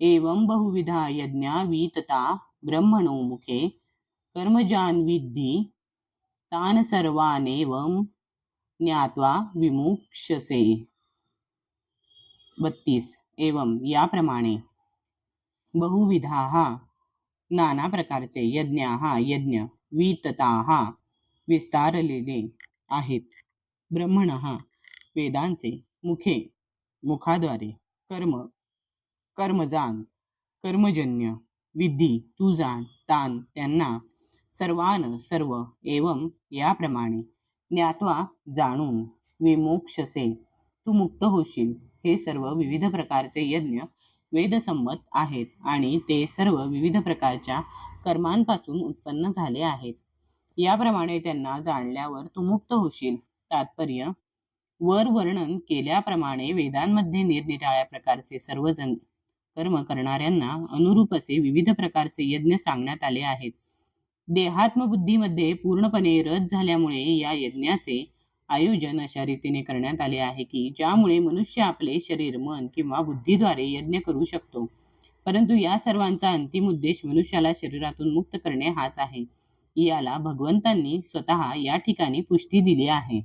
एवं बहुविधा यज्ञा वितता ब्रह्मणो मुखे कर्मजान् विद्धि तान् सर्वानेवं ज्ञात्वा विमुक्षसे. 32. एवं याप्रमाणे बहुविधाः नाना प्रकारचे यज्ञाः यज्ञ वितताः विस्तारलेले आहेत ब्रह्मणः वेदांचे मुखे मुखाद्वारे कर्म कर्मजान कर्मजन्य विधी तू जाण तान त्यांना सर्वान सर्व एवं याप्रमाणे ज्ञात्वा जाणून विमोक्षसे तू मुक्त होशील. हे सर्व विविध प्रकारचे यज्ञ वेदसंमत आहेत आणि ते सर्व विविध प्रकारच्या कर्मांपासून उत्पन्न झाले आहेत. याप्रमाणे त्यांना जाणल्यावर तू मुक्त होशील. तात्पर्य: वर वर्णन केल्याप्रमाणे वेदांमध्ये निरनिराळ्या प्रकारचे सर्वजण कर्म करणाऱ्यांना अनुरूप असे विविध प्रकारचे यज्ञ सांगण्यात आले आहेत. देहात्मबुद्धीमध्ये पूर्णपणे रत झाल्यामुळे या यज्ञाचे आयोजन अशा रीतीने करण्यात आले आहे की ज्यामुळे मनुष्य आपले शरीर मन किंवा बुद्धीद्वारे यज्ञ करू शकतो. परंतु या सर्वांचा अंतिम उद्देश मनुष्याला शरीरातून मुक्त करणे हाच आहे. याला भगवंतांनी स्वतः या ठिकाणी पुष्टी दिली आहे.